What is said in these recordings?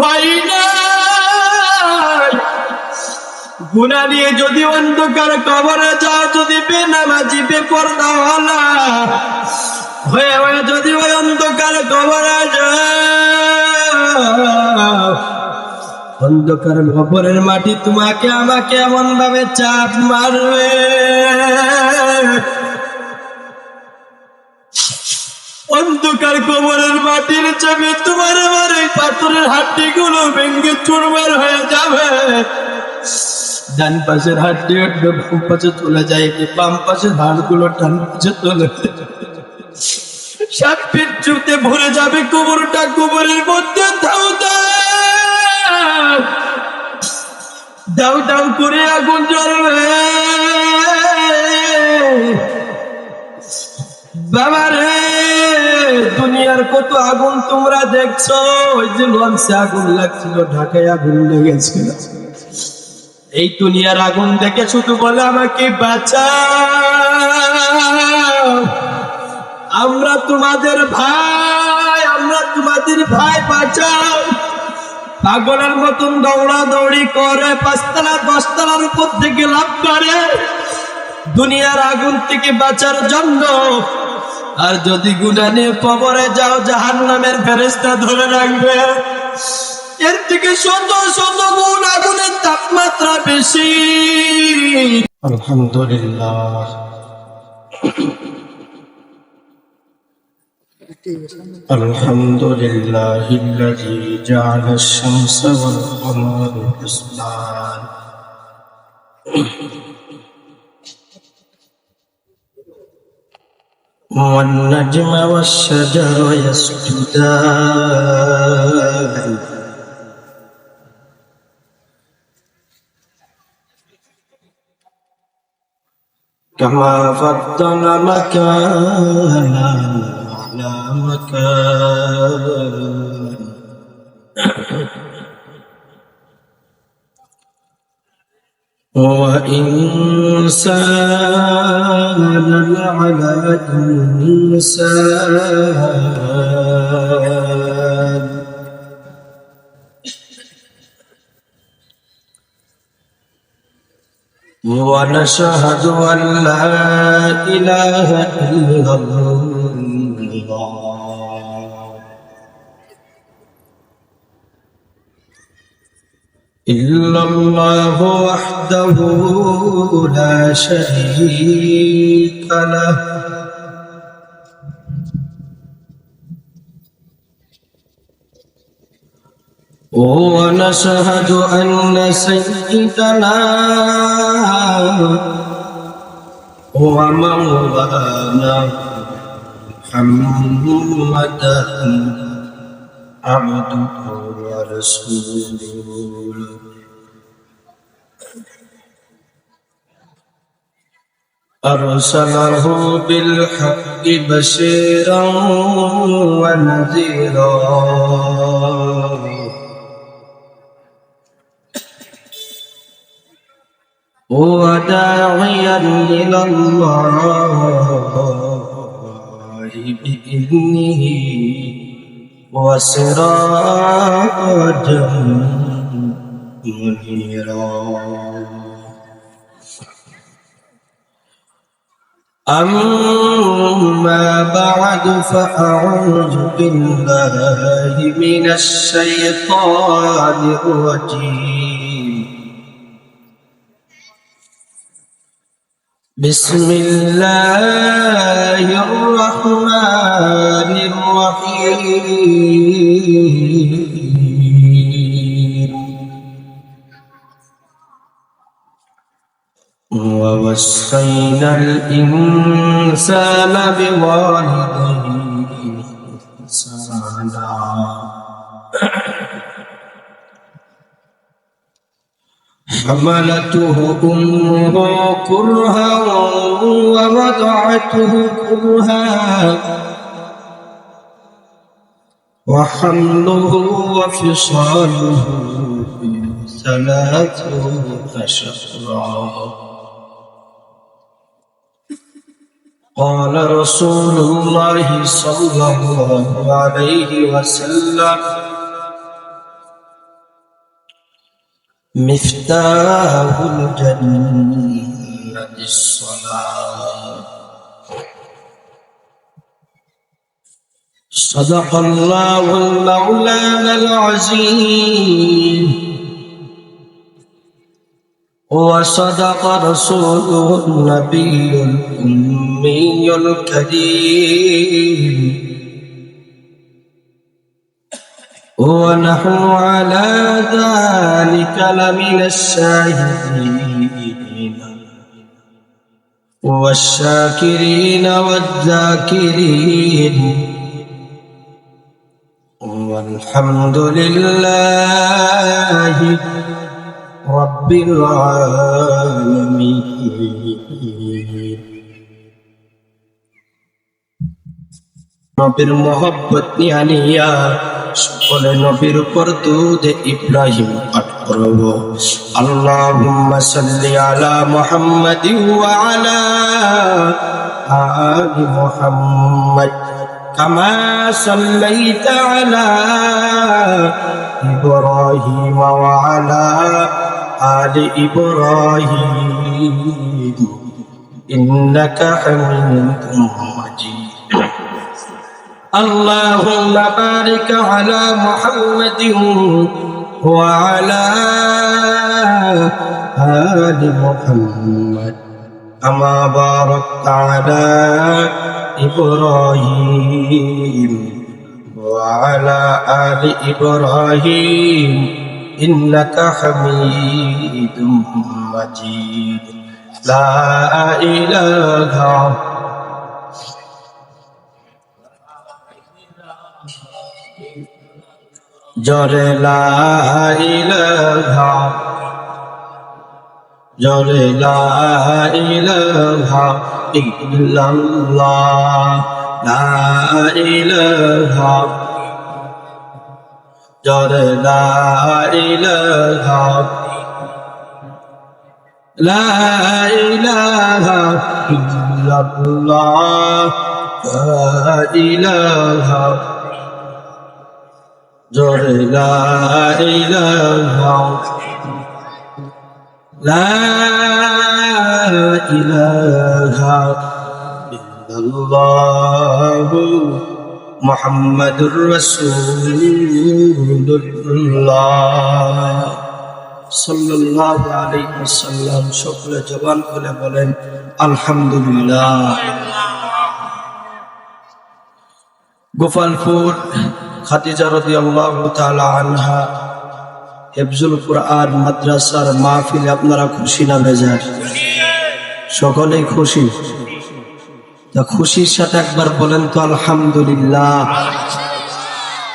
ভয় নাই। গুনাহ নিয়ে যদি অন্ধকার কবরে যাও, যদি বেনামাজি বেপরদাওয়ালা হয়ে হয়ে যদি ওই অন্ধকার কবরে যাও, অন্ধকার কবরের মাটি তোমাকে আমাকে এমন ভাবে চাপ মারবে, অন্ধকার কবরের মাটির চাপে তোমার আমার এই পাথরের হাড্ডি গুলো ভেঙে চুরমার হয়ে যাবে। ডান পাশের হাড্ডি উঠবে, বাম পাশে চলে যায়, বাম পাশের হাড় গুলো ডান পাশে চলে যায়, সব পিঠুতে ভরে যাবে কবরটা। কবরের মধ্যে দাও দাও দাও দাও করে আগুন জ্বলবে। বাবা রে, দুনিয়ার কত আগুন তোমরা দেখছো। ওই যে লঞ্চে আগুন লাগছিল, ঢাকায় আগুন লেগেছিল, এই দুনিয়ার আগুন দেখে শুধু বলে আমাকে বাঁচাও, আমরা তোমাদের ভাই, আমরা তোমাদের ভাই, বাঁচাও। পাগলের মতন দৌড়া দৌড়ি করে 5 তলা 10 তলার উপর থেকে লাফ করে দুনিয়ার আগুন থেকে বাঁচার জন্য। আর যদি গুনাহ নিয়ে কবরে যাও, জাহান্নামের ফেরেশতা ধরে রাখবে, এর থেকে শত শত গুণ আগুনের তাপমাত্রা বেশি। আলহামদুলিল্লাহ, আলহামদুলিল্লাহিল্লাযী জাআলাশ শামসা ওয়াল কমারা হিসবান। والنجم والشجر يسجدان كما فضل مكانا على مكان. وإنسانا على إنسان ونشهد أن لا إله إلا الله إلا الله وحده لا شريك له ونشهد أن سيدنا ومولانا محمدا عبده ورسوله أرسله بالحق بشيرا ونذيرا وداعيا إلى الله بإذنه وسراجا منيرا. أما بعد فأعوذ بالله من الشيطان الرجيم. بسم الله الرحمن الرحيم. ووصينا الإنسان بوالديه إحسانا حملته أمه كرها ووضعته كرها وحمله وفصاله 30 شهرا. قال رسول الله صلى الله عليه وسلم মিফতাহুল জান্নাতিস সালাত। সাদাকাল্লাহুল মাওলানাল আযীম ওয়া সাদাকা রাসূলুন নাবিয়্যুল উম্মিয়্যুল কারীম ونحن على ذلك لمن الشاهدين والشاكرين والذاكرين والحمد لله رب العالمين. নবীর মোহব্বত নিয়া সকলে নবীর উপর দুরূদ ইব্রাহিম পাঠ করব। আল্লাহুম্মা সাল্লি আলা মুহাম্মাদিন ওয়া আলা আলি মুহাম্মাদ কামা সাল্লাইতা আলা ইব্রাহিম ওয়া আলা আলি ইব্রাহিম ইন্নাকা হামিদুম মাজিদ. اللهم بارك على محمد وعلى آل محمد كما باركت على إبراهيم وعلى آل إبراهيم إنك حميد مجيد. لا إله জরে লা ইলাহা জরে লা ইলাহা ইল্লাল্লাহ লা ইলাহা জরে লা ইলাহা লা ইলাহা ইল্লাল্লাহ লা ইলাহা জরে লা ইলাহা লা ইলাহা ইল্লাল্লাহ মুহাম্মাদুর রাসূলুল্লাহ সাল্লাল্লাহু আলাইহি ওয়াসাল্লাম. সকলে জবান খুলে বলেন আলহামদুলিল্লাহ. গোপালপুর খাদিজা রাদিয়াল্লাহু তাআলা আনহা হিফজুল কুরআন মাদ্রাসার মাহফিলে আপনারা খুশি না বেজার? সকলেই খুশি? তা খুশির সাথে একবার বলেন তো আলহামদুলিল্লাহ.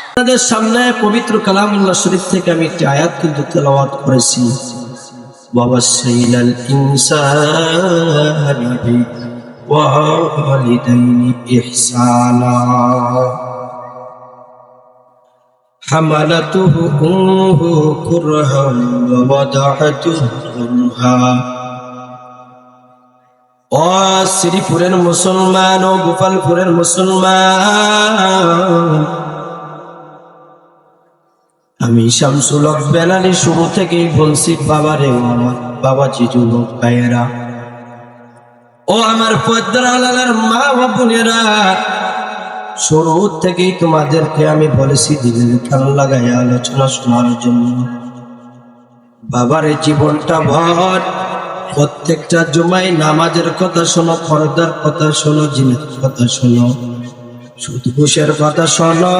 আপনাদের সামনে পবিত্র কালামুল্লাহ শরীফ থেকে আমি একটি আয়াত কিন্তু তেলাওয়াত করেছি. ওয়াসাইনাল ইনসানা বিওয়ালিদাইনি ইহসানা حملته أمه كرها ووضعته كرها. ও শ্রীপুরের মুসলমান ও গোপালপুরের মুসলমান, আমি শামসুল হক বেলালি শুরু থেকেই বলছি বাবারে, আমার বাবাজি যুবক ভাইয়েরা ও আমার পর্দার আড়ালের মা ও বোনেরা, শুরু থেকেই তোমাদেরকে আমি বলেছি দিলের কান লাগাই আলোচনা শোনার জন্য। বাবার জীবনটা ভর প্রত্যেকটা জুমায় নামাজের কথা শোনো, ফরদার কথা শোনো, জিনের কথা শোনো, সুদ ঘুষের কথা শোনো,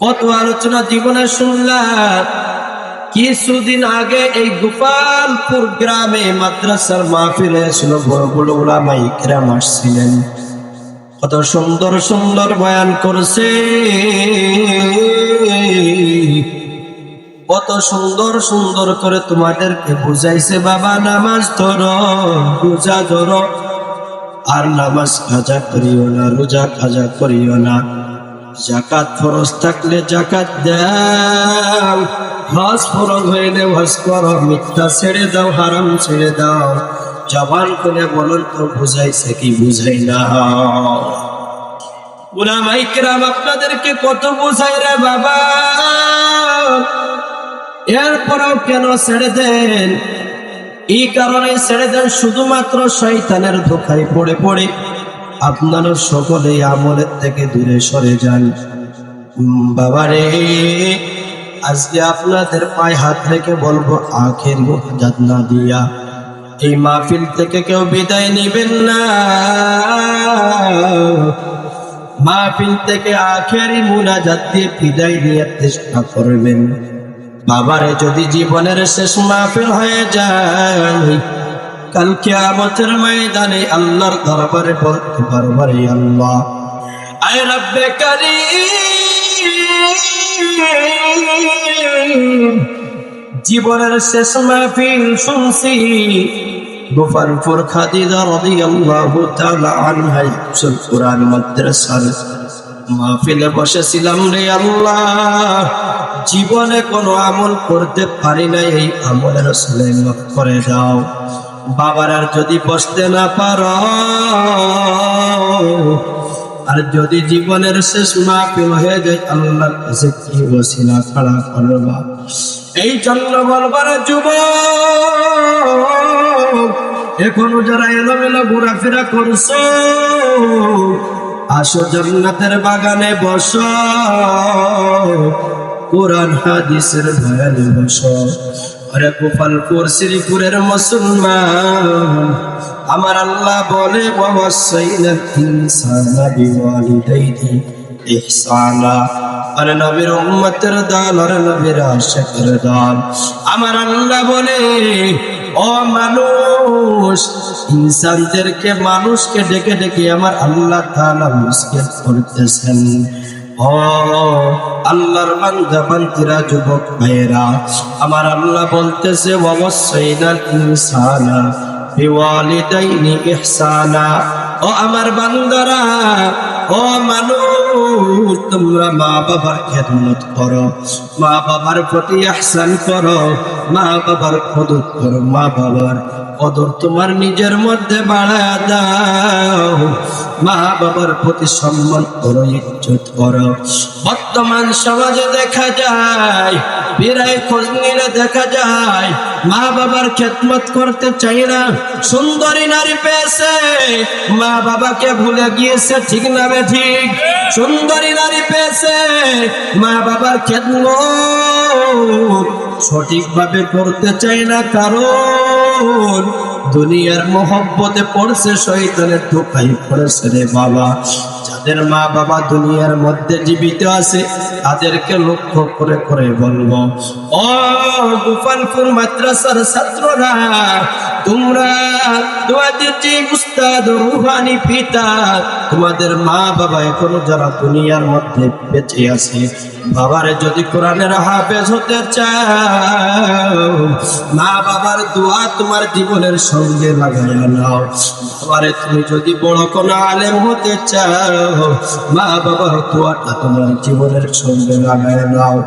কত আলোচনা জীবনে শুনলাম। কিছুদিন আগে এই গোপালপুর গ্রামে মাদ্রাসার মাহফিলে ছিল, বড় বড় উলামায়ে কেরাম আসছিলেন, কত সুন্দর সুন্দর বয়ান করেছে, কত সুন্দর সুন্দর করে তোমাদেরকে বুঝাইছে বাবা নামাজ ধরো, রোজা ধরো, আর নামাজ কাজা করিও না, রোজা কাজা করিও না, যাকাত ফরজ থাকলে যাকাত দাও, হজ ফরজ হইলে হজ করো, মিথ্যা ছেড়ে দাও, হারাম ছেড়ে দাও। জবান করে বলুন তো বুঝাইছে কি বুঝাই না? উলামায়ে কেরাম আপনাদেরকে কত বোঝাই রে বাবা, এরপরেও কেন ছেড়ে দেন? এই কারণে ছেড়ে দেন, শুধুমাত্র শয়তানের ধোঁকায় পড়ে পড়ে আপনারা সকলে আমলের থেকে দূরে সরে যান। বাবারে, আজকে আপনাদের পায়ে হাত রেখে বলবো, আখের মুনাজাত না দিয়া এই মাহফিল থেকে কেউ বিদায় নেবেন না। মাহফিল থেকে আখেরি মুনাজাত দিয়ে বিদায় নেওয়ার চেষ্টা করবেন। বাবারে, যদি জীবনের শেষ মাহফিল হয়ে যায়, কাল কিয়ামতের ময়দানে আল্লাহর দরবারে বলতে পারবো, রে আল্লাহ, আয় রব্বে কারীম, জীবনের শেষ মাহফিল শুনছি গোপালপুর খাদিজা রাদিয়াল্লাহু তাআলা আনহা কোরআন মাদ্রাসার মাহফিলে বসেছিলাম। রে আল্লাহ, জীবনে কোনো আমল করতে পারি না, এই আমলের উসিলায় মাফ করে দাও। বাবার, আর যদি বসতে না পারো, আর যদি জীবনের শেষ মাহফিল হয়ে যায়, আল্লাহর কাছে কি ওসিলা খাড়া করবা? এই জন্য বলবার, যুবক, এখনো যারা এলোমেলো ঘোরাফেরা করছো, আসো জান্নাতের বাগানে বসো, কোরআন হাদিসের বয়ানে বসো। আরে গোপালপুর শ্রীপুরের মুসলমান, আমার আল্লাহ বলে, ওয়াসাইনাল ইনসানা বিওয়ালিদাইহি ইহসানা। আরে নবীর উম্মতের দল, আরে নবীর আশিকের দল, আমার আল্লাহ বলে, ও মানুষ, ইনসানদেরকে, মানুষকে ডেকে ডেকে আমার আল্লাহ তাআলা মুসকিল করতেছেন। ও আল্লাহর বান্দা বান্দিরা, যুবক ভাইয়েরা, আমার আল্লাহ বলতেছে, ওয়াসাইনাল ইনসানা বিওয়ালিদাইহি ইহসানা। ও আমার বান্দারা, ও মানুষ, তোমরা মা বাবার খেদমত করো, মা বাবার প্রতি ইহসান করো, মা বাবার কদর করো, মা বাবার কদর তোমার নিজের মধ্যে বাড়ায়া দাও, মা বাবার প্রতি সম্মান করো, ইজ্জত করো। বর্তমান সমাজে দেখা যায়, বিরায় খোঁজ নিলে দেখা যায়, মা বাবার খেদমত করতে চাই না। সুন্দরী নারী পেয়েছে, মা বাবাকে ভুলে গিয়েছে, ঠিক না বে ঠিক? সুন্দরী নারী পেয়েছে, মা বাবার খেদমত সঠিকভাবে করতে চাই না, কারণ দুনিয়ার মোহব্বতে পড়ছে, শয়তানের ধোঁকায় পড়েছে। রে বাবা, যাদের মা বাবা দুনিয়ার মধ্যে জীবিত আছে, তাদেরকে লক্ষ্য করে করে বলবো, ও গোপালপুর মাদ্রাসার ছাত্ররা, তোমরা তোমাদের যে উস্তাদ রুহানি পিতা, তোমাদের মা বাবা এখনো যারা দুনিয়ার মধ্যে বেঁচে আছে, বাবারে যদি কোরআনের হাফেজ হতে চাও, মা বাবার দোয়া তোমার জীবনের সঙ্গে লাগাইয়া নাও। বাবারে, তুমি যদি বড় কোনো আলেম হতে চাও, মা বাবার দোয়াটা তোমার জীবনের সঙ্গে লাগাইয়া নাও।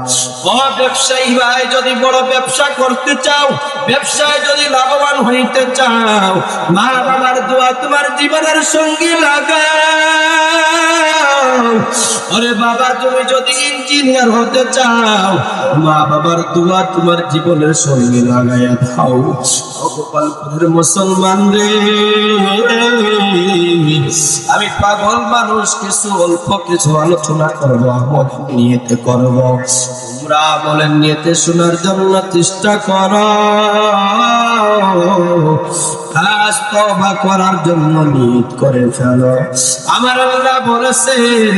ও ব্যবসায়ী ভাই, যদি বড় ব্যবসা করতে চাও, ব্যবসায় যদি লাভবান হইতে চাও, মা বাবার দোয়া তোমার জীবনের সঙ্গে লাগাও। আরে বাবা, তুমি যদি ইঞ্জিনিয়ার হতে চাও, মা বাবার দোয়া তোমার জীবনের সঙ্গে লাগাইয়া দাও। গোপালপুরের মুসলমান রে, আমি পাগল মানুষ, কিছু অল্প কিছু আলোচনা করবো, আমল নিয়েতে করবো। তোমরা আমলের নিয়েতে শোনার জন্য চেষ্টা করো, কাজ তওবা করার জন্য নিয়ত করে ফেলো। আমার আল্লাহ বলেছেন,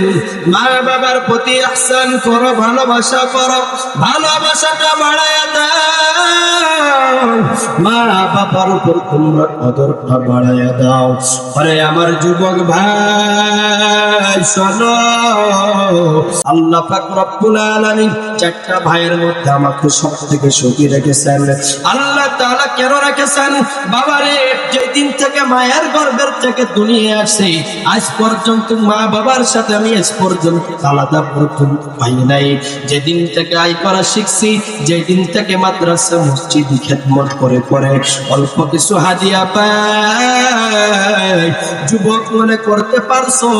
মা বাবার প্রতি ইহসান করো, ভালোবাসা করো, ভালোবাসাটা বাড়ায়া দাও, মা বাবার উপর তোমরা কদরটা বাড়ায়া দাও। আরে আমার যুবক ভাই, শোনো, আল্লাহ পাক রব্বুল আলামিন চারটা ভাইয়ের মধ্যে আমাকে সবথেকে সুখী রেখেছেন। আল্লাহ তাআলা কেন রেখেছেন? বাবারে, যেদিন থেকে মায়ের গর্ভের থেকে দুনিয়া আসে আজ পর্যন্ত মা বাবার সাথে আমি আজ পর্যন্ত আলাদা পর্যন্ত পাই নাই। যেদিন থেকে আয় করা শিখছি, যেদিন থেকে মাদ্রাসা মসজিদ খেদমত করে করে অল্প কিছু হাদিয়া পাই। যুবক মনে করতে পারছো,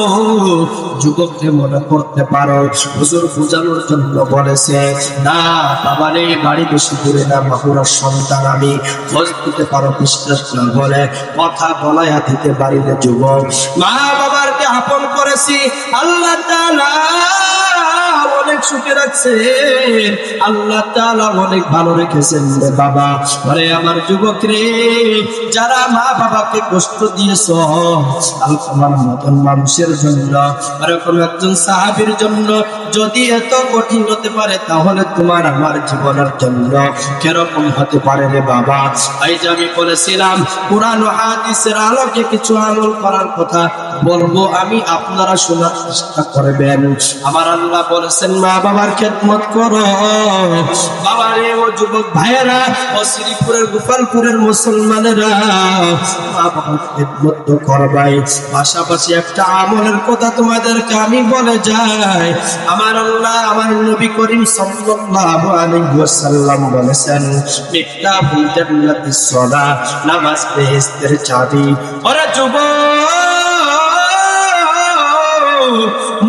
যুবককে মনে করতে পারো হুজুর বোঝানোর জন্য বলেছে না বাবা রে, বাড়ি বেশি দূরে না, বাবুরার সন্তান আমি, খোঁজ দিতে পারো, বিশ্বাস না বলে কথা বলাইয়া দিতে পারিলে যুবক। মা বাবারকে আপন করেছি, আল্লাহ তাআলা অনেক সুখে রাখছে, আল্লাহ তাআলা অনেক ভালো রেখেছেন রে বাবা। আরে আমার যুবক রে, যারা মা বাবাকে কষ্ট দিয়েছ, আমার মতন মানুষের জন্য, এরকম একজন সাহাবীর জন্য যদি এত কঠিন হতে পারে, তাহলে তোমার আমার জীবনের জন্য কিরকম হতে পারে রে বাবা। এই যে আমি বলেছিলাম কুরআন ও হাদিসের আলোকে কিছু আমল করার কথা বলবো আমি, আপনারা শোনার চেষ্টা করবেন। আমার আল্লাহ বলেছেন মা বাবার খেদমত করো। বাবা রে, ও যুবক ভাইয়েরা, ও শ্রীপুরের গোপালপুরের মুসলমানেরা, মা বাবার খেদমত তো করবাই, পাশাপাশি একটা আমলের কথা তোমাদেরকে আমি বলে যাই। আমার আল্লাহ, আমার নবী করিম সাল্লাল্লাহু আলাইহি ওয়াসাল্লাম বলেছেন মিফতাহুল জান্নাতিস সালাহ, নামাজ বেহেশতের চাবি। ওরে যুবক,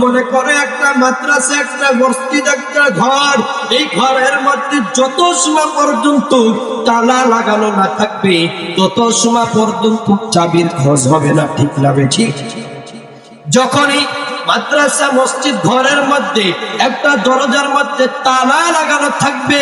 মনে করে একটা মাদ্রাসা, একটা মসজিদ, একটা ঘর, এই ঘরের মধ্যে যত সময় পর্যন্ত তালা লাগানো না থাকবে তত সময় পর্যন্ত চাবির খোঁজ হবে না, ঠিক না ঠিক? যখনই মাদ্রাসা মসজিদ ঘরের মধ্যে একটা দরজার মধ্যে তালা লাগানো থাকবে,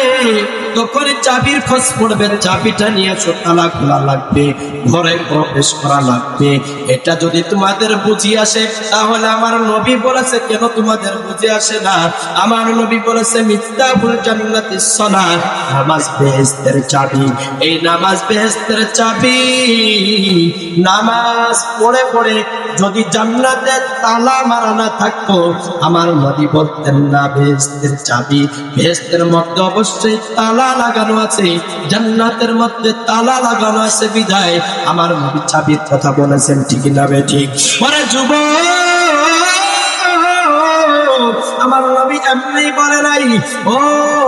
তখনই চাবির খোঁজ পড়বে, চাবিটা নিয়ে তালা খোলা লাগবে, ঘরে প্রবেশ করা লাগবে। এটা যদি তোমাদের বুঝি আসে, তাহলে আমার নবী বলেছে, কেন তোমাদের বুঝে আসে না? আমার নবী বলেছে মিফতাহুল জান্নাতিস সালাহ, নামাজ বেহেশতের চাবি। এই নামাজ বেহেশতের চাবি, নামাজ পড়ে পড়ে যদি জান্নাতের তালা মারা না থাকতো, আমার নবী বলতেন না বেহেশতের চাবি, বেহেশতের মধ্যে অবশ্যই তালা লাগানো আছে, জান্নাতের মধ্যে তালা লাগানো আছে, বিধায় আমার নবী চাবির কথা বলেছেন, ঠিক না ঠিক? পরে যুবক, আমার নবী এমনি বলে নাই, ও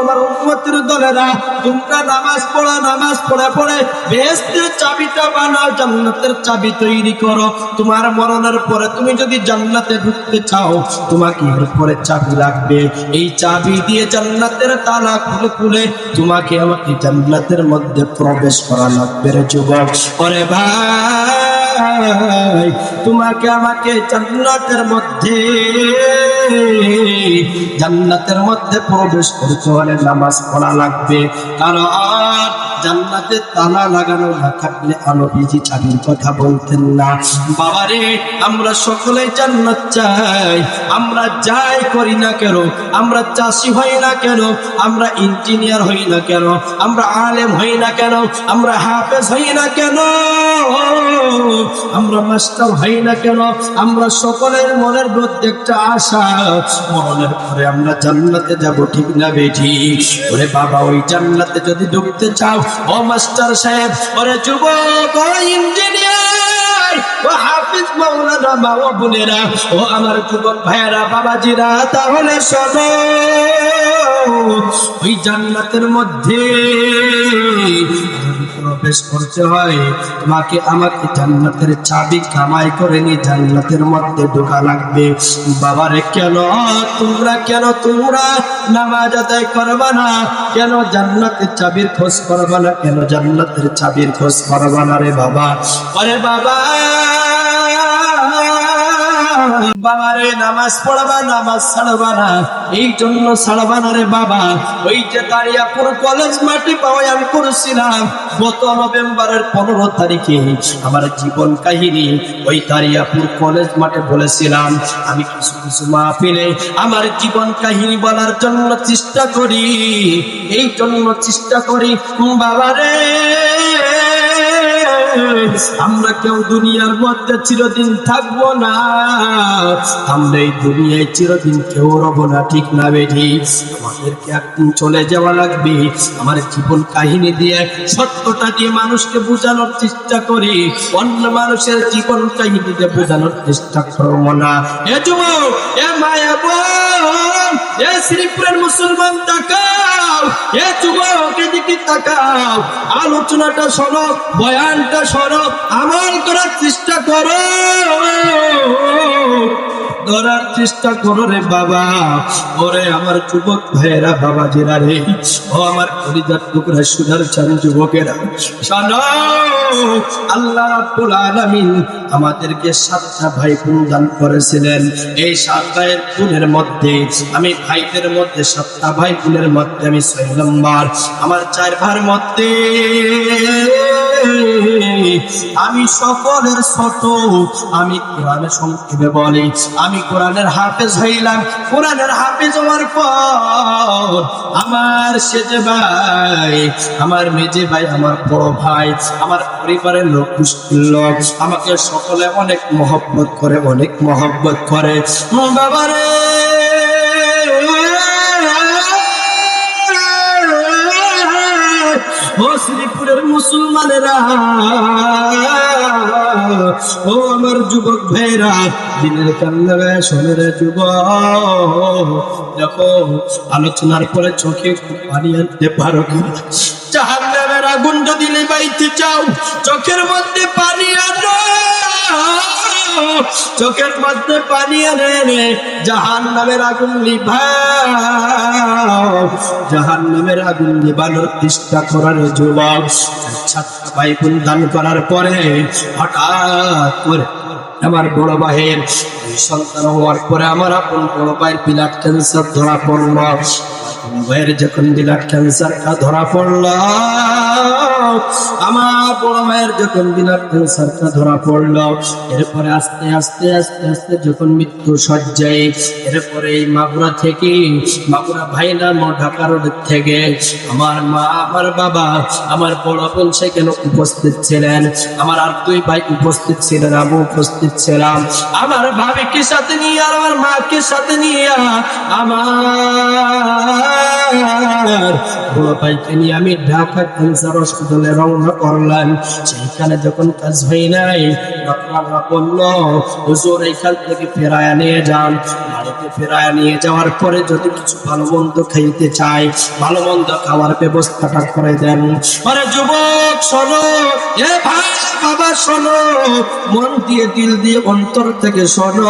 আমার উম্মতের দলেরা, তোমরা নামাজ পড়ো, নামাজ পড়ে পড়ে বেহেশতের চাবিটা বানাও, জান্নাতের চাবি তৈরি করো। তোমার মরণের পরে তুমি যদি জান্নাতে ঢুকতে চাও, তোমাকে এর পরে চাবি লাগবে, এই চাবি দিয়ে জান্নাতের তালা খুলে খুলে তোমাকে আমাকে জান্নাতের মধ্যে প্রবেশ করা লাগবে রে যুবক। ওরে ভাই, তোমাকে আমাকে জান্নাতের মধ্যে প্রবেশ করতে হলে নামাজ পড়া লাগবে, কারণ জান্নাতে তালা লাগানো না থাকলে নবীজি চাবির কথা বলতেন না। বাবারে, আমরা সকলে জান্নাত চাই, আমরা যাই করি না কেন, আমরা চাষি হই না কেন, আমরা ইঞ্জিনিয়ার হই না কেন, আমরা আলেম হই না কেন, আমরা হাফেজ হই না কেন, আমরা মাস্টার হই না কেন, আমরা সকলের মনের মধ্যে একটা আশা, মরণের পরে আমরা জান্নাতে যাব, ঠিক না বেঠি? ওরে বাবা, ওই জান্নাতে যদি ঢুকতে চাও, ও মাস্টার সাহেব, ওরে যুবক, ও ইঞ্জিনিয়ার, ও হাফিজ মাওলানা, মা ও বোনেরা, ও আমার যুবক ভাইয়েরা, বাবাজিরা, তাহলে শোনো, ওই জান্নাতের মধ্যে প্রবেশ করতে হয়, তোমাকে আমাকে জান্নাতের চাবি কামাই করে নিয়ে জান্নাতের মধ্যে ঢোকা লাগবে। বাবারে, কেন তোমরা নামাজ আদায় করবা না? কেন জান্নাতের চাবির খোঁজ করবা না? কেন জান্নাতের চাবির খোঁজ করবা না রে বাবা? আরে বাবা, বাবারে, নামাজ পড়বা, নামাজ ছাড়বা না, এই জন্য ছাড়বা না রে বাবা। ওই যে দাঁড়িয়াপুর কলেজ মাঠে বয়ান করেছিলাম গত নভেম্বরের 15 তারিখে, আমার জীবন কাহিনী ওই দাঁড়িয়াপুর কলেজ মাঠে বলেছিলাম। আমি কিছু কিছু মাহফিলে আমার জীবন কাহিনী বলার জন্য চেষ্টা করি, এই জন্য চেষ্টা করি বাবারে, আমরা কেউ দুনিয়ার মধ্যে চিরদিন থাকবো না, আমরা এই দুনিয়ায় চিরদিন কেউ রব না, ঠিক না বেঠি? আমাদেরকে একদিন চলে যাওয়া লাগবে। আমার জীবন কাহিনী দিয়ে, সত্যটা দিয়ে মানুষকে বোঝানোর চেষ্টা করি, অন্য মানুষের জীবন কাহিনীতে বোঝানোর চেষ্টা করবো না। এ যুবক, এ মায়া বোন, এ শ্রীপুরের মুসলমান তাকাও, এ যুবক এদিকে তাকাও, আলোচনাটা শোনো, বয়ানটা শোনো, আমল করার চেষ্টা করো, ধরার চেষ্টা করো রে বাবা। ওরে আমার যুবক ভাইয়েরা, বাবা জেরা রে, ও আমার কলিজার টুকরা সুধার চান যুবকেরা, শোনো, আল্লাহ রাব্বুল আলামিন আমাদেরকে 7টা ভাই বোন দান করেছিলেন। এই 7 ভাইয়ের বোনের মধ্যে, আমি ভাইদের মধ্যে 7টা ভাই বোনের মধ্যে আমি 6 নম্বর। আমার 4 ভাইয়ের মধ্যে আমি সকলের ছোট। আমি কোরআনের সংক্ষেপে বলি, আমি কোরআনের হাফেজ হইলাম। কোরআনের হাফেজ হওয়ার পর আমার সেজে ভাই, আমার মেজে ভাই, আমার বড় ভাই, আমার পরিবারের লোক, গোষ্ঠীর লোক আমাকে সকলে অনেক মহব্বত করে, অনেক মহব্বত করে। বাবারে, ও শ্রীপুরের মুসলমানেরা, ও আমার যুবক ভাইরা, দিনের কান্না গায়ে শোনের যুবক, দেখো আলোচনার পরে চোখে পানি আনতে পারো কিনা? জাহান্নামের আগুন যদি নিভাইতে চাও, চোখের মধ্যে পানি আনো, চোখের মধ্যে পানি আনে, জাহান্নামের আগুন নিভাও, জাহান্নামের আগুন নিভানোর চেষ্টা করার যুবক। 7টা ভাই বোন দান করার পরে হঠাৎ করে আমার বড় ভাইয়ের সন্তান হওয়ার পরে আমার আপন বড় ভাইয়ের ব্লাড ক্যান্সার ধরা পড়ল। ভাইয়ের যখন ব্লাড ক্যান্সারটা ধরা পড়ল, আমার বড় ভাইয়ের যখন ব্লাড ক্যান্সারটা ধরা পড়ল, এরপরে আস্তে আস্তে আস্তে আস্তে যখন মৃত্যু সজ্জায়, এরপরে এই মাগুরা থেকে, মাগুরা ভাইনা ঢাকা রোড থেকে আমার মা, আমার বাবা, আমার বড় বোন সেখানে উপস্থিত ছিলেন, আমার আর 2 ভাই উপস্থিত ছিলেন, আমি উপস্থিত ছিলাম, আমার ভাবিকে সাথে নিয়ে আর আমার মাকে সাথে নিয়ে আমার বড় ভাইকে নিয়ে আমি ঢাকা ক্যান্সার হসপিটালে রওনা করলাম। সেইখানে যখন কাজ হয় নাই, ডক্টররা বলল, হুজুর এইখান থেকে ফেরায়া নিয়ে যান। বাড়িতে ফেরায়া নিয়ে যাওয়ার পরে যদি কিছু ভালো মন্দ খাইতে চাই, ভালো মন্দ খাওয়ার ব্যবস্থাটা করে দেন। আরে যুবক শোনো, এ ভাই বাবা শোনো, মন দিয়ে, দিল দিয়ে, অন্তর থেকে শোনো।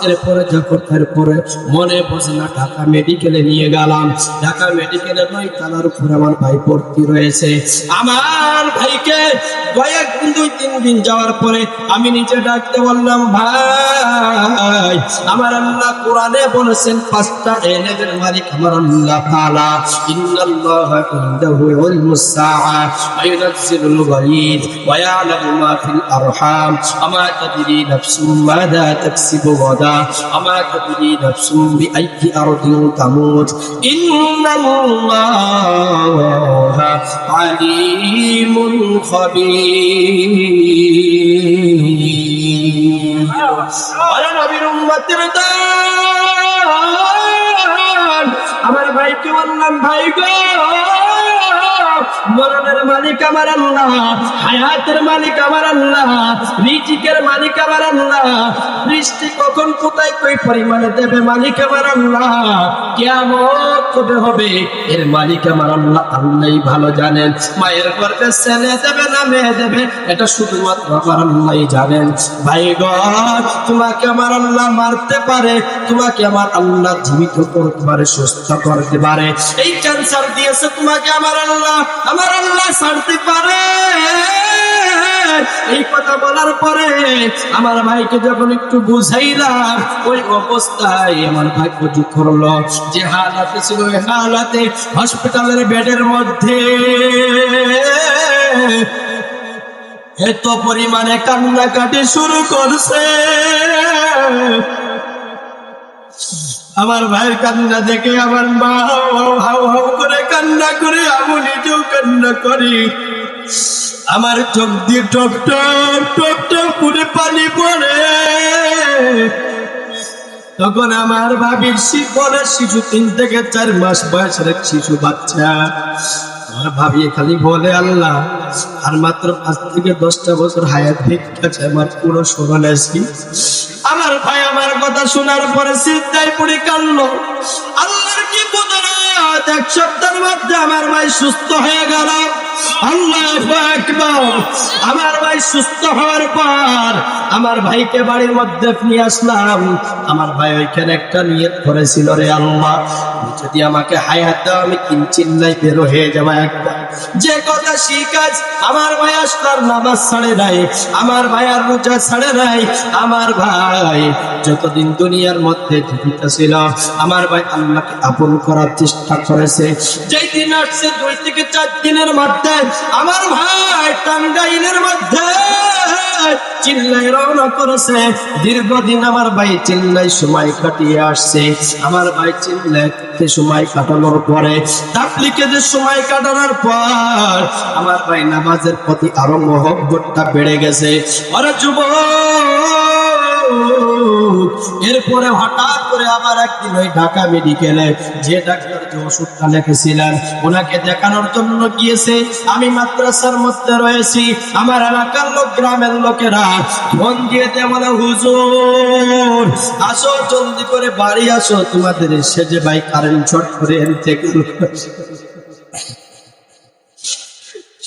এরপরে যখন এরপরে মনে বসে না, ঢাকা মেডিকেলে নিয়ে গেলাম। ঢাকা মেডিকেলে 9 তলার উপর আমার ভাই ভর্তি রয়েছে। আমার ভাইকে কয়েকদিন, 2-3 দিন যাওয়ার পরে আমি নিজে ডাকতে বললাম, ভাই, আমার আল্লাহ কোরআনে বলেছেন 5টা এলেমের মালিক আমার আল্লাহ তাআলা, ইন্নাল্লাহা ইনদাহু ইলমুস সাআ ওয়া ইউনাজ্জিলুল গায়ব ওয়া ইয়ালামু মা ফিল আরহাম আমা তাদরি নাফসুম মাযা তাকসিবু গাদা আমা তাদরি নাফসুম বিআইয়ি আরদিন তামুত ইন্নাল্লাহা আলিমুন খাবীর। আরে নবীর উম্মতের দান, আমার ভাইকে বললাম, ভাই গো, মরণের মালিক আমার আল্লাহ, হায়াতের মালিক আমার আল্লাহ, রিজিকের মালিক আমার আল্লাহ, বৃষ্টি কখন কোথায় কই পরিমাণে দেবে মালিক আমার আল্লাহ, কিয়ামত কবে হবে এর মালিক আমার আল্লাহ, আল্লাহই ভালো জানেন। মায়ের গর্ভে ছেলে দেবে না মেয়ে দেবে এটা শুধুমাত্র আমার আল্লাহই জানেন। ভাই গো, তোমাকে আমার আল্লাহ মারতে পারে, তোমাকে আমার আল্লাহ জীবিত করতে পারে, সুস্থ করতে পারে। এই ক্যান্সার দিয়েছে তোমাকে আমার আল্লাহ ছাড়তে পারে। এই কথা বলার পরে আমার ভাইকে যখন একটু বুঝাইলাম, ওই অবস্থায় আমার ভাই বুঝু করলো, যে হালাতে ছিল ওই হালাতে হসপিটালের বেডের মধ্যে এত পরিমাণে কান্নাকাটি শুরু করছে। আমার ভাইয়ের কান্না দেখে আমার মা হাউ হাউ করে কান্না করে, আমি নিজেও কান্না করি। আমার চোখ দিয়ে টপ টপ টপ টপ করে পানি পড়ে। তখন আমার ভাবির বয়স শিশু 3 থেকে 4 মাস বয়সের এক শিশু বাচ্চা। আমার ভাবি খালি বলে আল্লাহ আর মাত্র 5 থেকে 10টা বছর হায়াত ভিক্ষা চাই, আমার পুরো স্মরণ আছে। আমার ভাই আমার কথা শোনার পরে চিন্তায় পড়ে কাঁদলো। আল্লাহর কি কুদরত, 1 সপ্তাহের মধ্যে আমার ভাই সুস্থ হয়ে গেল। আল্লাহু আকবার। আমার ভাই সুস্থ হওয়ার পর আমার ভাইকে বাড়ির মধ্যে নিয়ে আসলাম। আমার ভাই ওইখানে একটা নিয়ত করেছিল, রে আল্লাহ যদি আমাকে হায়াত দাও আমি 3 চিল্লাই বের হয়ে যাবো একবার। যে কথা শিখাজ আমার ভাই আসলার নামাজ ছাড়ে নাই, আমার ভাই আর রোজা ছাড়ে নাই। আমার ভাই যতদিন দুনিয়ার মধ্যে জীবিত ছিল আমার ভাই আল্লাহকে আপন করার চেষ্টা করেছে। যেই দিন আসছে 2 থেকে 4 দিনের মধ্যে আমার ভাই টাঙ্গাইলের মধ্যে চিল্লাই রওনা করেছে। দীর্ঘদিন আমার ভাই চিল্লাই সময় কাটিয়ে আসছে। আমার ভাই চিল্লাইতে সময় কাটানোর পরে তাবলীগে যে সময় কাটানোর পর আমার ভাই নামাজের প্রতি আরো মহব্বতটা বেড়ে গেছে। আরে যুবক, এরপরে হঠাৎ করে আবার একদিন ওই ঢাকা মেডিকেলে যে ডাক্তার যে ওষুধটা লিখেছিলেন ওনাকে দেখানোর জন্য গিয়েছে। আমি মাদ্রাসার মধ্যে রয়েছি, আমার এলাকার লোক গ্রামের লোকেরা ফোন দিয়ে বলে হুজুর আসো জলদি করে বাড়ি আসো, তোমাদের সেজে ভাই কারেন্ট শর্ট করে এনতে গেল।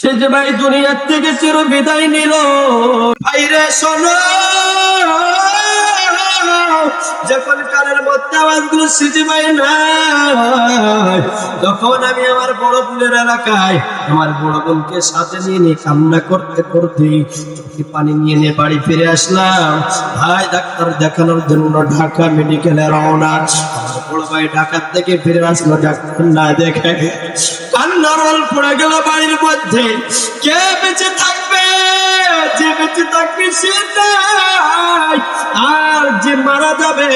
সেজে ভাই দুনিয়ার থেকে চির বিদায় নিল। ভাইরে শোনো, যখন কানের মধ্যে আওয়াজগুলো সিজি ভাই নাই তখন আমি আমার বড় বোনের এলাকায় আমার বড় বোনকে সাথে নিয়ে কান্না করতে করতে চোখে পানি নিয়ে বাড়ি ফিরে আসলাম। ভাই ডাক্তার দেখানোর জন্য ঢাকা মেডিকেলে রওনা। আমার বড় ভাই ঢাকা থেকে ফিরে আসলো, ডাক্তার না দেখে কান্নার রোল পড়ে গেল বাড়ির মধ্যে। কে বেঁচে থাকবে? যে বেঁচে থাকবে সে নাই, আর যে মারা যাবে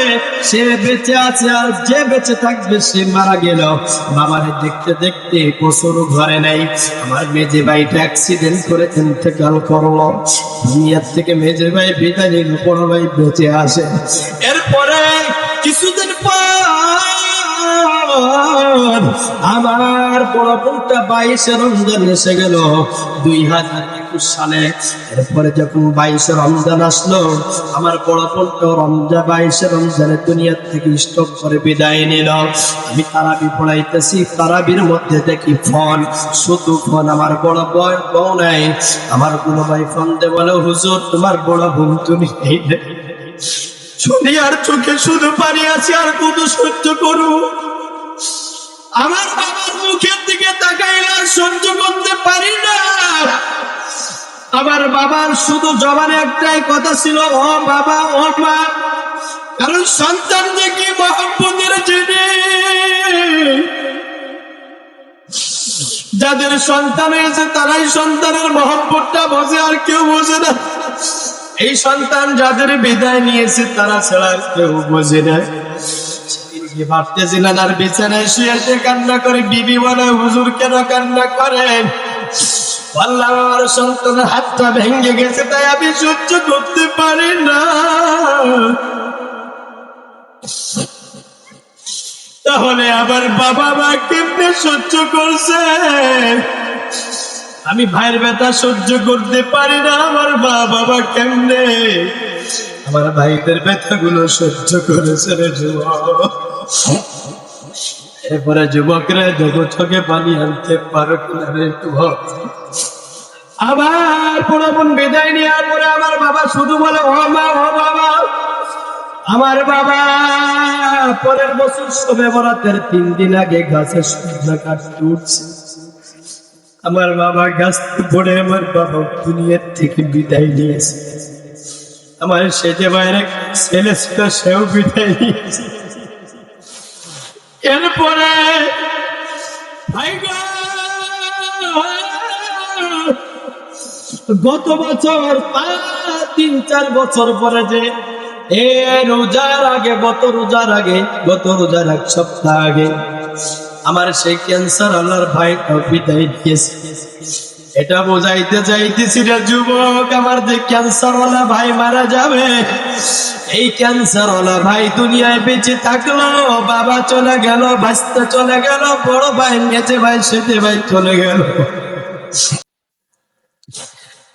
সে বেঁচে আছে, আর যে বেঁচে থাকবে সে মারা গেল। বাবারে দেখতে দেখতে বছর ঘরে নাই। আমার মেজে ভাইটা অ্যাক্সিডেন্ট করে ইন্তেকাল করলো। দুনিয়ার থেকে মেজে ভাই বিদায় নিল, বড় ভাই বেঁচে আসে। এরপরে কিছুদিন পর আমার বড় বোনটা 22শে রমজান এসে গেল 2021 সালে। এরপরে যখন 22শে রমজান আসলো আমার বড় বোনটা 22শে রমজানে দুনিয়ার থেকে স্টপ করে বিদায় নিল। আমি তারাবি পড়াইতেছি, তারাবির মধ্যে দেখি ফোন, শুধু ফোন। আমার বড় বউ নাই। আমার বড় ভাই ফোন দে বলে হুজুর তোমার বড় বোন তুমি এই শুনি আর চোখে শুধু পানি আছে, আর কত সহ্য করব। আমার বাবার মুখের দিকে তাকাইলে আর সহ্য করতে পারি না। আমার বাবার শুধু জবানে একটাই কথা ছিল, ও বাবা ও মা। কারণ সন্তান যে কি মহব্বতের জিনিস, যাদের সন্তান হয়েছে তারাই সন্তানের মহব্বতটা বোঝে, আর কেউ বোঝে না। এই সন্তান যাদের বিদায় নিয়েছে তারা ছাড়া কেউ বোঝে না। ভাবতেছিলেন আর বিছানায় শুয়ে কান্না করে বিবি বলে হুজুর কেন কান্না করেন? আল্লাহ আমার সন্তানের হাতটা ভেঙে গেছে তাই আমি সহ্য করতে পারি না। তাহলে আমার বাবা মা কেমনে সহ্য করছে? আমি ভাইয়ের ব্যথা সহ্য করতে পারি না, আমার মা বাবা কেমনে আমার ভাইদের ব্যথাগুলো সহ্য করেছে রে যুবক। এরপরে যুবকরা যত চোখে পানি আনতে পারো কিনা রে যুবক। আবার বড় বোন বিদায় নেওয়ার পরে আমার বাবা শুধু বলে ও মা ও বাবা। আমার বাবা পরের বছর শবে বরাতের 3 দিন আগে গাছে সজনা কাটতে উঠছে। আমার বাবা গাছ পড়ে আমার বাবা দুনিয়ার থেকে বিদায় নিয়েছে। আমার সেজে বাইরে ছেলে ছিল, সেও বিদায় নিয়েছে। এরপরে গত বছর 3-4 বছর পরে যে রোজার আগে গত রোজার 1 সপ্তাহ আগে আমার সেই ক্যান্সার আল্লাহর ভাইটা বিদায় দিয়েছে। এটা বোঝাইতে চাইতেছি রে যুবক, আমার যে ক্যান্সারওয়ালা ভাই মারা যাবে, এই ক্যান্সারওয়ালা ভাই দুনিয়ায় বেঁচে থাকলো, বাবা চলে গেল, ভাস্তা চলে গেল, বড় ভাই, মেজে ভাই, সেজে ভাই চলে গেল।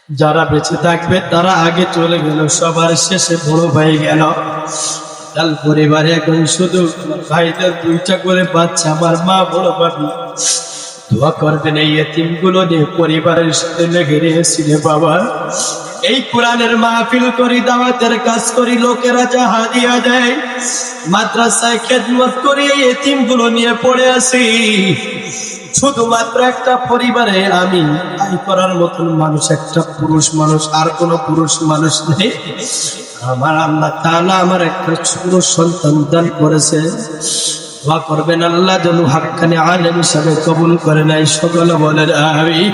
যারা বেঁচে থাকবে তারা আগে চলে গেল, সবার শেষে বড় ভাই গেল। তার পরিবারে এখন শুধু ভাইদের দুইটা করে বাচ্চা। আমার মা বড় ভাবি দোয়া করবেন এই এতিমগুলো নিয়ে পরিবারের সাথে লেগে রয়েছি রে বাবা। এই কোরআনের মাহফিল করি, দাওয়াতের কাজ করি, লোকেরা যা হাদিয়া দেয়, মাদ্রাসায় খেদমত করি, এই এতিমগুলো নিয়ে পড়ে আছি। শুধুমাত্র একটা পরিবারে আমি আয় করার মতন মানুষ, একটা পুরুষ মানুষ, আর কোনো পুরুষ মানুষ নেই। আমার আল্লাহ তাআলা আমার একটা ছোট সন্তান দান করেছে। দোয়া করবেন আল্লাহ যেন হাক্কানি আলেম হিসাবে কবুল করে নাই। সকলে বলেন আমিন।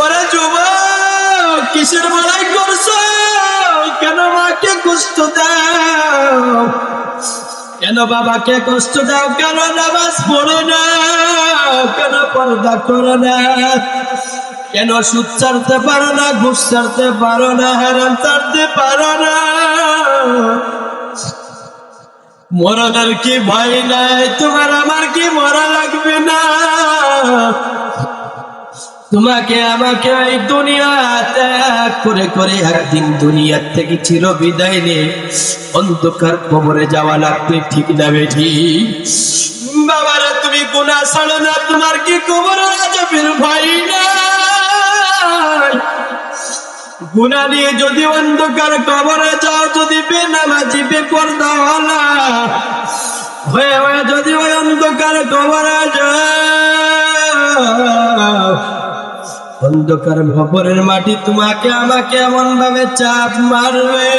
ওরে যুবক, কিসের বড়াই করছো? কেন মাকে কষ্ট দাও? কেন বাবাকে কষ্ট দাও? কেন নামাজ পড়ো না? কেন পর্দা করো না? কেন সুদ ছাড়তে পারো না? ঘুষ ছাড়তে পারো না? হারাম ছাড়তে পারো না? মরণের কি ভয় নাই? তোমার আমার কি মরা লাগবে না? তোমাকে আমাকে এই দুনিয়া ত্যাগ করে করে একদিন দুনিয়ার থেকে চির বিদায় নিয়ে অন্ধকার কবরে যাওয়া লাগবে, ঠিক না বেঠি? বাবারা, তুমি গুনাহ ছাড়ো না, তোমার কি কবরে আযাবের ভয় নাই? গুনাহ নিয়ে যদি অন্ধকার কবরে যাও, যদি বেনামাজি বেপরদাওয়ালা হয়ে হয়ে যদি ওই অন্ধকার কবরে যাও, অন্ধকার কবরের মাটি তোমাকে আমাকে এমন ভাবে চাপ মারবে,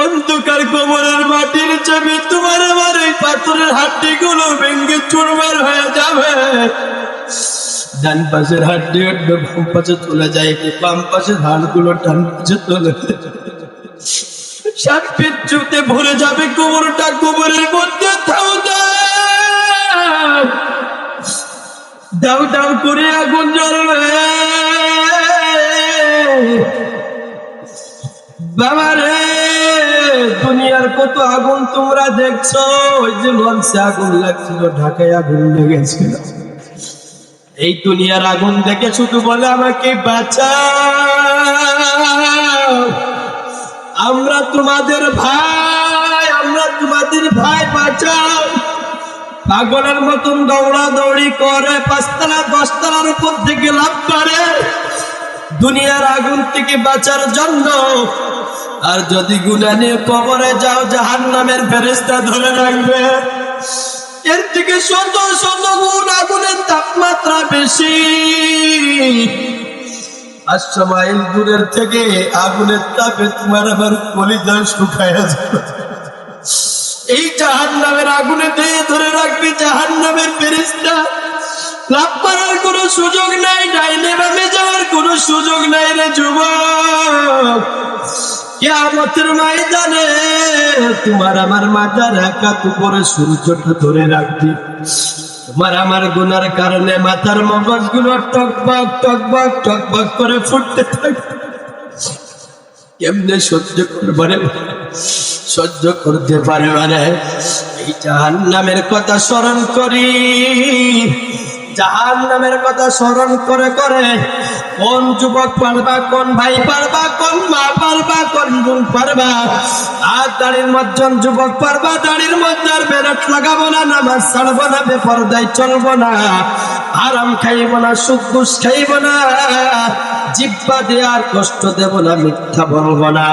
অন্ধকার কবরের মাটির চাপে তোমার আমার এই পাথরের হাড্ডি গুলো ভেঙে চুরমার হয়ে যাবে। ডান পাশের হাড্ডি বাম পাশে চলে যায়, বাম পাশের হাড়গুলো ডান পাশে চলে যায়, সাত পিচ্ছুতে ভরে যাবে কবরটা। কবরের মধ্যে দাউ দাউ করে আগুন জ্বলবে। বাবা রে, দুনিয়ার কত আগুন তোমরা দেখছো। ওই যে লঞ্চে আগুন লাগছিল, ঢাকায় আগুন লেগেছিল। এই দুনিয়ার আগুন দেখে শুধু বলে আমাকে বাঁচাও। আমরা তোমাদের ভাই, আমরা তোমাদের ভাই, বাঁচাও। পাগলের মতন দৌড়া দৌড়ি করে, 5 তলা 10 তলার উপর থেকে লাফ করে দুনিয়ার আগুন থেকে বাঁচার জন্য। আর যদি গুনাহ নিয়ে কবরে যাও, জাহান্নামের ফেরেশতা ধরে রাখবে। এর থেকে শত শত গুণ আগুনের তাপমাত্রা বেশি। 500 মাইল দূরের থেকে আগুনের তাপে তোমার আমার কলিজা শুকায় যাবে। এই জাহান্নামের আগুনে দিয়ে ধরে রাখবে জাহান্নামের ফেরেশতা। লাভ করার কোনো সুযোগ নাই, ডাইনে বামে যাওয়ার কোনো সুযোগ নাই রে যুবক। কিয়ামতের ময়দানে তোমার আমার মাথার একা উপরে সূর্যটা ধরে রাখবে। তোমার আমার গুনার কারণে মাথার মগজগুলো টকবক টকবক টকবক করে ফুটতে থাকবে। কেমনে সহ্য করবে? সহ্য করতে পারবে না। এই জাহান্নামের কথা স্মরণ করি, জাহান্নামের কথা স্মরণ করে করে কোন যুবক পারবা, কোন ভাই পারবা, কোন মা পারবা, কোন বোন পারবা। আর দাড়ির মধ্যম যুবক পারবা, দাড়ির মধ্যে আর বেরট লাগাবো না, নামাজ ছাড়বো না, বেপরদায় চলবো না, আরাম খাইব না, সুদ ঘুষ খাইব না, জিহ্বা দিয়ে আর কষ্ট দেব না, মিথ্যা বলবো না,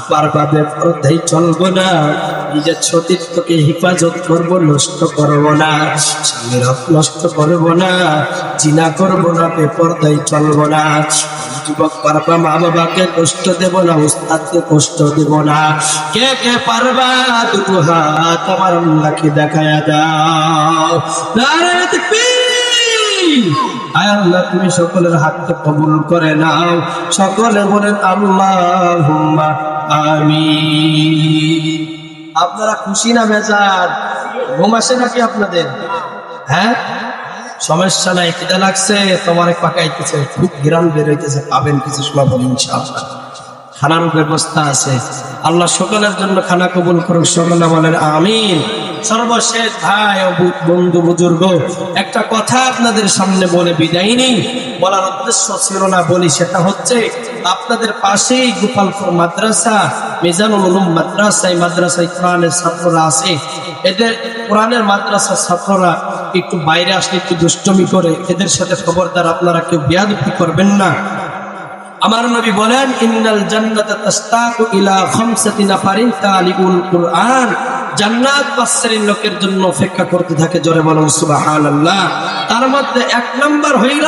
পারবা বেপরদায় চলবো না, নিজের সতীত্বকে হেফাজত করবো, নষ্ট করবো না, স্বামীর হক নষ্ট করবো না, জিনা করবো না, বেপরদায় চলবো না। যুবক পারবা, মা বাবাকে কষ্ট দেব না, উস্তাদকে কষ্ট দেব না। কে কে পারবা? দুটো হাত আমার আল্লাহকে দেখায়া দাও। নারে তাকবীর! আয় আল্লাহ, তুমি সকলের হাতকে কবুল করে নাও। সকলে বলেন আল্লাহুম্মা আমিন। আপনারা খুশি না বেজার? ঘুম আসে নাকি আপনাদের? হ্যাঁ, সমস্যা নাই, খিদে লাগছে, তোমার পাকাইতেছে, খুব ঘিরান বের হইতেছে, পাবেন কিছু সময় বলি ইনশাআল্লাহ। খানার ব্যবস্থা আছে। আল্লাহ সকলের জন্য খানা কবুল করুন, সকলে বলেন আমিন। সর্বশেষ ভাই ও বন্ধু বুজুর্গ, একটা কথা আপনাদের সামনে বলে বিদায় নেই, বলার উদ্দেশ্য ছিল না, বলি সেটা হচ্ছে আপনাদের পাশেই গোপালপুর মাদ্রাসা, মিজানুল উলুম মাদ্রাসা, এই মাদ্রাসায় কোরআনের ছাত্ররা আছে। এদের কোরআনের মাদ্রাসার ছাত্ররা একটু বাইরে আসলে একটু দুষ্টমি করে, এদের সাথে খবরদার আপনারা কেউ বেয়াদবি করবেন না। আমার নবী বলেন, ইন্নাল জান্নাতা তাস্তাকু ইলা খামসাতি নাফারিন তালিবুল কুরআন, জান্নাত 5 শ্রেণীর লোকের জন্য অপেক্ষা করতে থাকে, জোরে বলুন সুবহানাল্লাহ। তার মধ্যে 1 নম্বর হইল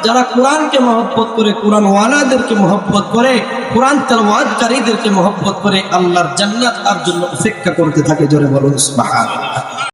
যারা কোরআনকে মহব্বত করে, কোরআন ওয়ালাদেরকে মহব্বত করে, কোরআন তেলাওয়াতকারীদেরকে মহব্বত করে, আল্লাহর জান্নাত তার জন্য অপেক্ষা করতে থাকে, জোরে বলুন সুবহানাল্লাহ।